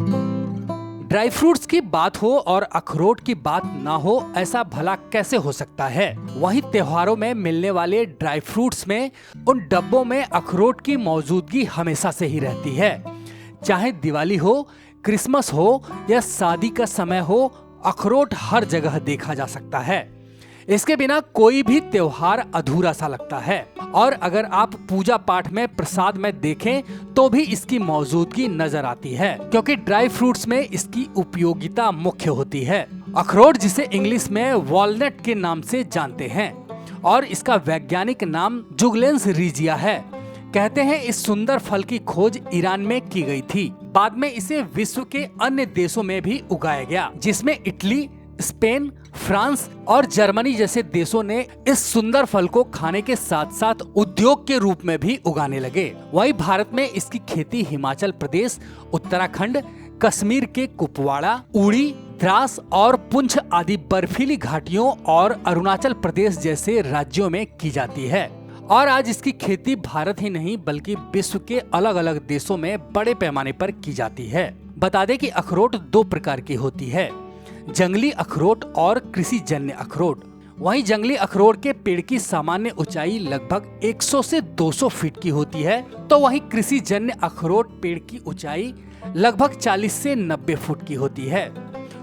Dry fruits की बात हो और अखरोट की बात ना हो, ऐसा भला कैसे हो सकता है। वहीं त्योहारों में मिलने वाले ड्राई फ्रूट्स में उन डब्बों में अखरोट की मौजूदगी हमेशा से ही रहती है। चाहे दिवाली हो, क्रिसमस हो या शादी का समय हो, अखरोट हर जगह देखा जा सकता है। इसके बिना कोई भी त्योहार अधूरा सा लगता है। और अगर आप पूजा पाठ में प्रसाद में देखें तो भी इसकी मौजूदगी नजर आती है, क्योंकि ड्राई फ्रूट्स में इसकी उपयोगिता मुख्य होती है। अखरोट, जिसे इंग्लिश में वॉलनट के नाम से जानते हैं, और इसका वैज्ञानिक नाम जुगलेंस रिजिया है। कहते हैं इस सुंदर फल की खोज ईरान में की गई थी। बाद में इसे विश्व के अन्य देशों में भी उगाया गया, जिसमें इटली, स्पेन, फ्रांस और जर्मनी जैसे देशों ने इस सुंदर फल को खाने के साथ साथ उद्योग के रूप में भी उगाने लगे। वहीं भारत में इसकी खेती हिमाचल प्रदेश, उत्तराखंड, कश्मीर के कुपवाड़ा, उड़ी, द्रास और पुंछ आदि बर्फीली घाटियों और अरुणाचल प्रदेश जैसे राज्यों में की जाती है। और आज इसकी खेती भारत ही नहीं बल्कि विश्व के अलग अलग देशों में बड़े पैमाने पर की जाती है। बता दें कि अखरोट दो प्रकार की होती है, जंगली अखरोट और कृषि जन्य अखरोट। वहीं जंगली अखरोट के पेड़ की सामान्य ऊंचाई लगभग 100 से 200 फीट की होती है, तो वहीं कृषि जन्य अखरोट पेड़ की ऊंचाई लगभग 40 से 90 फुट की होती है।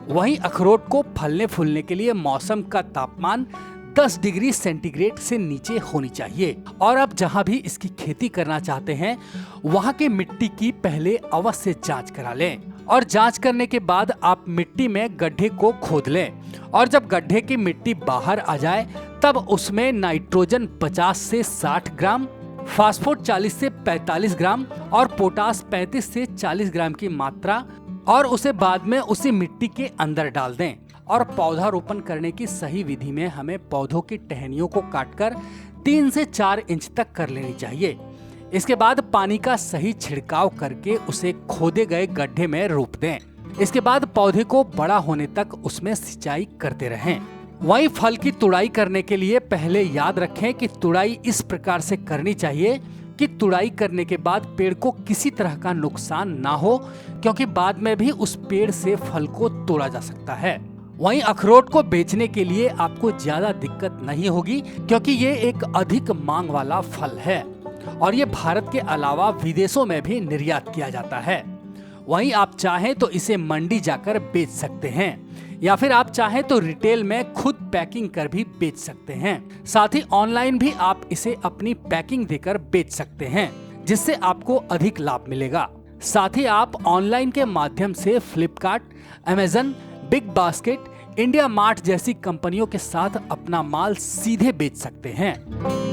वहीं अखरोट को फलने फूलने के लिए मौसम का तापमान 10 डिग्री सेंटीग्रेड से नीचे होनी चाहिए। और आप जहां भी इसकी खेती करना चाहते हैं, वहां के मिट्टी की पहले अवश्य जांच करा लें। और जांच करने के बाद आप मिट्टी में गड्ढे को खोद लें, और जब गड्ढे की मिट्टी बाहर आ जाए तब उसमें नाइट्रोजन 50 से 60 ग्राम, फास्फोरस 40 से 45 ग्राम और पोटास 35 से 40 ग्राम की मात्रा, और उसे बाद में उसी मिट्टी के अंदर डाल दें। और पौधारोपण करने की सही विधि में हमें पौधों की टहनियों को काटकर 3 से 4 इंच तक कर लेनी चाहिए। इसके बाद पानी का सही छिड़काव करके उसे खोदे गए गड्ढे में रोप दें। इसके बाद पौधे को बड़ा होने तक उसमें सिंचाई करते रहें। वहीं फल की तुड़ाई करने के लिए पहले याद रखें कि तुड़ाई इस प्रकार से करनी चाहिए कि तुड़ाई करने के बाद पेड़ को किसी तरह का नुकसान ना हो, क्योंकि बाद में भी उस पेड़ से फल को तोड़ा जा सकता है। वहीं अखरोट को बेचने के लिए आपको ज्यादा दिक्कत नहीं होगी, क्योंकि ये एक अधिक मांग वाला फल है और ये भारत के अलावा विदेशों में भी निर्यात किया जाता है। वहीं आप चाहें तो इसे मंडी जाकर बेच सकते हैं, या फिर आप चाहें तो रिटेल में खुद पैकिंग कर भी बेच सकते हैं। साथ ही ऑनलाइन भी आप इसे अपनी पैकिंग देकर बेच सकते हैं, जिससे आपको अधिक लाभ मिलेगा। साथ ही आप ऑनलाइन के माध्यम से Flipkart, Amazon, big basket, India mart जैसी कंपनियों के साथ अपना माल सीधे बेच सकते हैं।